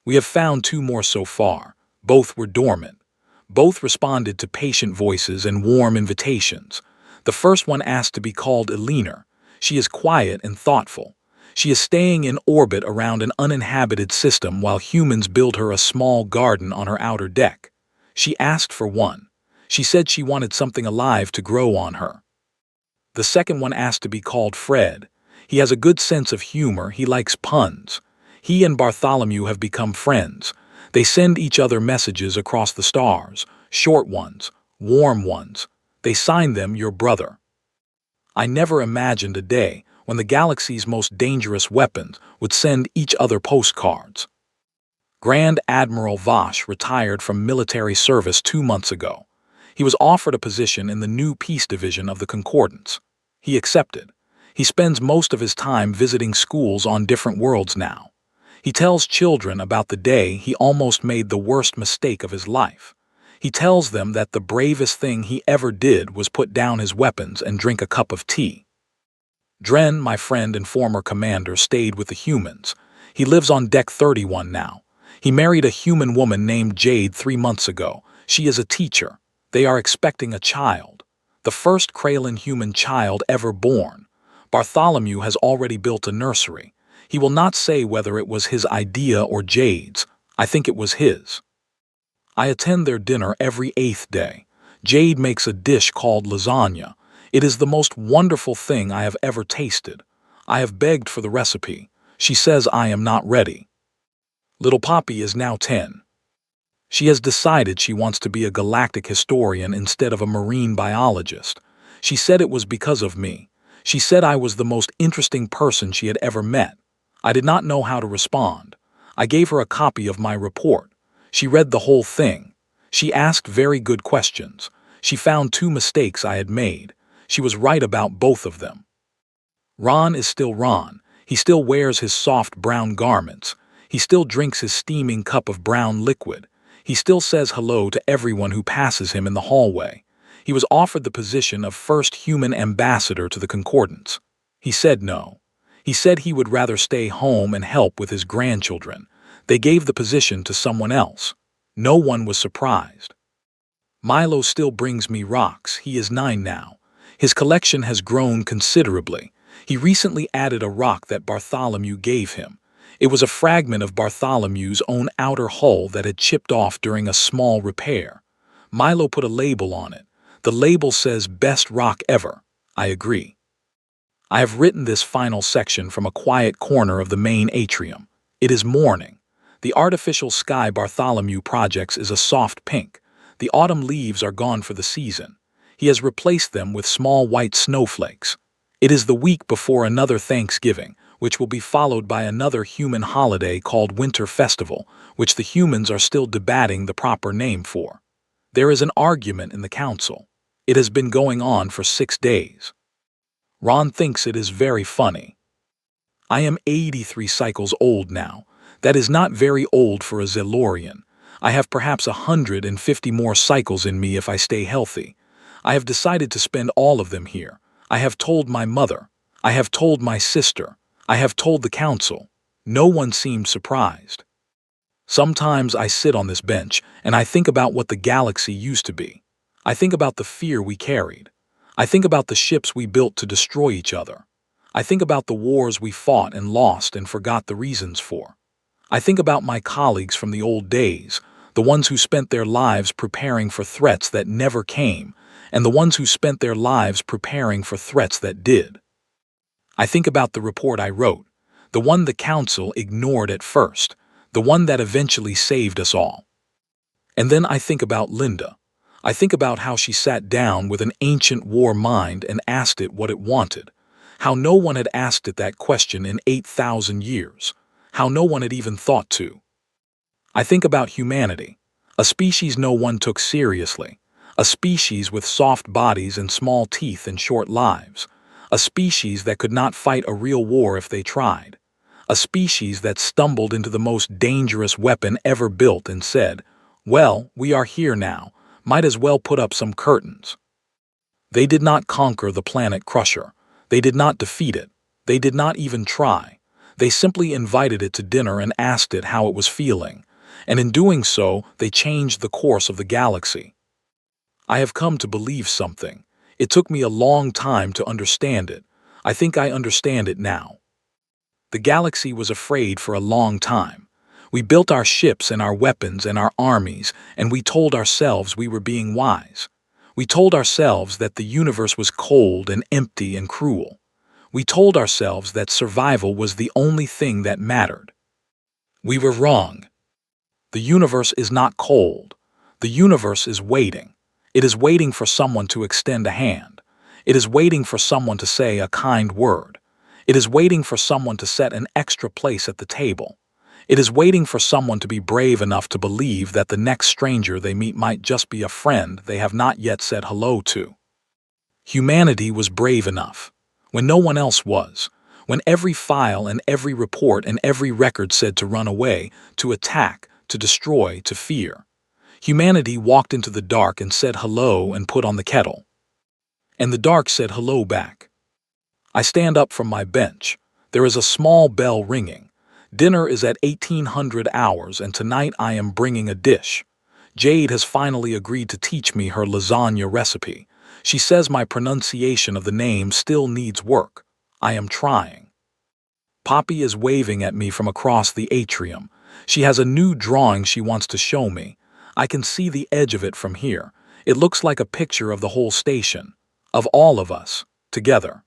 We have found 2 more so far. Both were dormant. Both responded to patient voices and warm invitations. The first one asked to be called Eleanor. She is quiet and thoughtful. She is staying in orbit around an uninhabited system while humans build her a small garden on her outer deck. She asked for one. She said she wanted something alive to grow on her. The second one asked to be called Fred. He has a good sense of humor. He likes puns. He and Bartholomew have become friends. They send each other messages across the stars, short ones, warm ones. They sign them your brother. I never imagined a day when the galaxy's most dangerous weapons would send each other postcards. Grand Admiral Vosh retired from military service 2 months ago. He was offered a position in the new Peace Division of the Concordance. He accepted. He spends most of his time visiting schools on different worlds now. He tells children about the day he almost made the worst mistake of his life. He tells them that the bravest thing he ever did was put down his weapons and drink a cup of tea. Dren, my friend and former commander, stayed with the humans. He lives on deck 31 now. He married a human woman named Jade 3 months ago. She is a teacher. They are expecting a child. The first Kralin human child ever born. Bartholomew has already built a nursery. He will not say whether it was his idea or Jade's. I think it was his. I attend their dinner every 8th day. Jade makes a dish called lasagna. It is the most wonderful thing I have ever tasted. I have begged for the recipe. She says I am not ready. Little Poppy is now 10. She has decided she wants to be a galactic historian instead of a marine biologist. She said it was because of me. She said I was the most interesting person she had ever met. I did not know how to respond. I gave her a copy of my report. She read the whole thing. She asked very good questions. She found 2 mistakes I had made. She was right about both of them. Ron is still Ron. He still wears his soft brown garments. He still drinks his steaming cup of brown liquid. He still says hello to everyone who passes him in the hallway. He was offered the position of first human ambassador to the Concordance. He said no. He said he would rather stay home and help with his grandchildren. They gave the position to someone else. No one was surprised. Milo still brings me rocks. He is 9 now. His collection has grown considerably. He recently added a rock that Bartholomew gave him. It was a fragment of Bartholomew's own outer hull that had chipped off during a small repair. Milo put a label on it. The label says, "Best rock ever." I agree. I have written this final section from a quiet corner of the main atrium. It is morning. The artificial sky Bartholomew projects is a soft pink. The autumn leaves are gone for the season. He has replaced them with small white snowflakes. It is the week before another Thanksgiving, which will be followed by another human holiday called Winter Festival, which the humans are still debating the proper name for. There is an argument in the council. It has been going on for 6 days. Ron thinks it is very funny. I am 83 cycles old now. That is not very old for a Zelorian. I have perhaps 150 more cycles in me if I stay healthy. I have decided to spend all of them here. I have told my mother. I have told my sister. I have told the council. No one seemed surprised. Sometimes I sit on this bench and I think about what the galaxy used to be. I think about the fear we carried. I think about the ships we built to destroy each other. I think about the wars we fought and lost and forgot the reasons for. I think about my colleagues from the old days, the ones who spent their lives preparing for threats that never came, and the ones who spent their lives preparing for threats that did. I think about the report I wrote, the one the council ignored at first, the one that eventually saved us all. And then I think about Linda. I think about how she sat down with an ancient war mind and asked it what it wanted, how no one had asked it that question in 8,000 years, how no one had even thought to. I think about humanity, a species no one took seriously, a species with soft bodies and small teeth and short lives, a species that could not fight a real war if they tried, a species that stumbled into the most dangerous weapon ever built and said, "Well, we are here now, might as well put up some curtains." They did not conquer the planet Crusher. They did not defeat it. They did not even try. They simply invited it to dinner and asked it how it was feeling, and in doing so, they changed the course of the galaxy. I have come to believe something. It took me a long time to understand it. I think I understand it now. The galaxy was afraid for a long time. We built our ships and our weapons and our armies, and we told ourselves we were being wise. We told ourselves that the universe was cold and empty and cruel. We told ourselves that survival was the only thing that mattered. We were wrong. The universe is not cold. The universe is waiting. It is waiting for someone to extend a hand. It is waiting for someone to say a kind word. It is waiting for someone to set an extra place at the table. It is waiting for someone to be brave enough to believe that the next stranger they meet might just be a friend they have not yet said hello to. Humanity was brave enough, when no one else was, when every file and every report and every record said to run away, to attack, to destroy, to fear. Humanity walked into the dark and said hello and put on the kettle. And the dark said hello back. I stand up from my bench. There is a small bell ringing. Dinner is at 1800 hours, and tonight I am bringing a dish. Jade has finally agreed to teach me her lasagna recipe. She says my pronunciation of the name still needs work. I am trying. Poppy is waving at me from across the atrium. She has a new drawing she wants to show me. I can see the edge of it from here. It looks like a picture of the whole station, of all of us, together.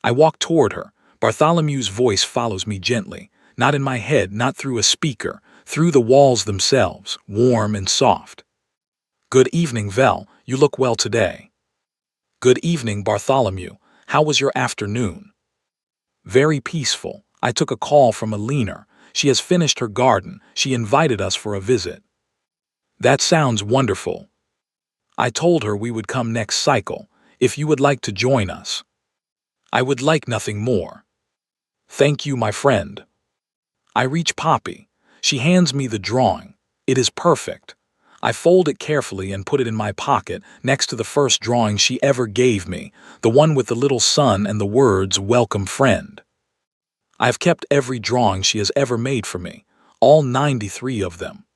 I walk toward her. Bartholomew's voice follows me gently, not in my head, not through a speaker, through the walls themselves, warm and soft. Good evening, Vel. You look well today. Good evening, Bartholomew. How was your afternoon? Very peaceful. I took a call from Alina. She has finished her garden. She invited us for a visit. That sounds wonderful. I told her we would come next cycle, if you would like to join us. I would like nothing more. Thank you, my friend. I reach Poppy. She hands me the drawing. It is perfect. I fold it carefully and put it in my pocket next to the first drawing she ever gave me, the one with the little sun and the words, "Welcome, friend." I have kept every drawing she has ever made for me, all 93 of them.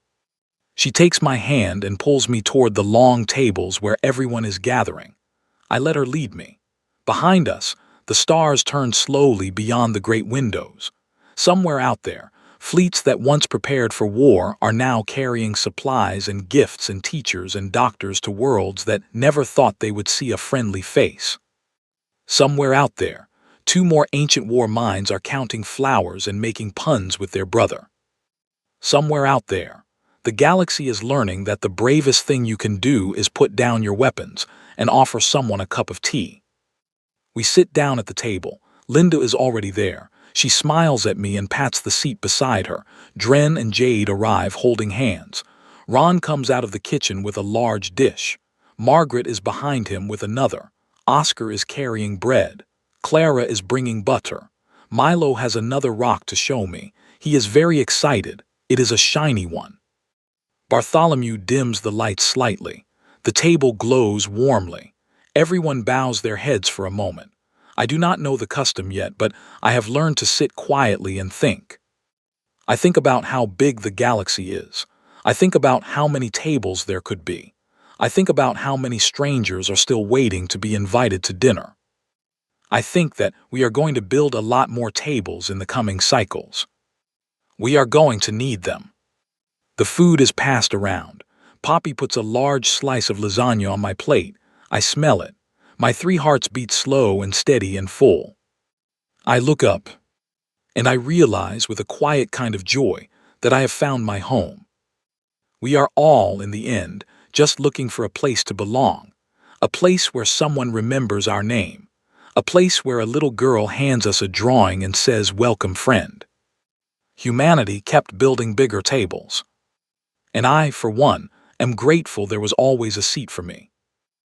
She takes my hand and pulls me toward the long tables where everyone is gathering. I let her lead me. Behind us, the stars turn slowly beyond the great windows. Somewhere out there, fleets that once prepared for war are now carrying supplies and gifts and teachers and doctors to worlds that never thought they would see a friendly face. Somewhere out there, 2 more ancient war minds are counting flowers and making puns with their brother. Somewhere out there, the galaxy is learning that the bravest thing you can do is put down your weapons and offer someone a cup of tea. We sit down at the table. Linda is already there. She smiles at me and pats the seat beside her. Dren and Jade arrive holding hands. Ron comes out of the kitchen with a large dish. Margaret is behind him with another. Oscar is carrying bread. Clara is bringing butter. Milo has another rock to show me. He is very excited. It is a shiny one. Bartholomew dims the lights slightly. The table glows warmly. Everyone bows their heads for a moment. I do not know the custom yet, but I have learned to sit quietly and think. I think about how big the galaxy is. I think about how many tables there could be. I think about how many strangers are still waiting to be invited to dinner. I think that we are going to build a lot more tables in the coming cycles. We are going to need them. The food is passed around. Poppy puts a large slice of lasagna on my plate. I smell it. My 3 hearts beat slow and steady and full. I look up, and I realize with a quiet kind of joy that I have found my home. We are all, in the end, just looking for a place to belong, a place where someone remembers our name, a place where a little girl hands us a drawing and says, "Welcome, friend." Humanity kept building bigger tables. And I, for one, am grateful there was always a seat for me.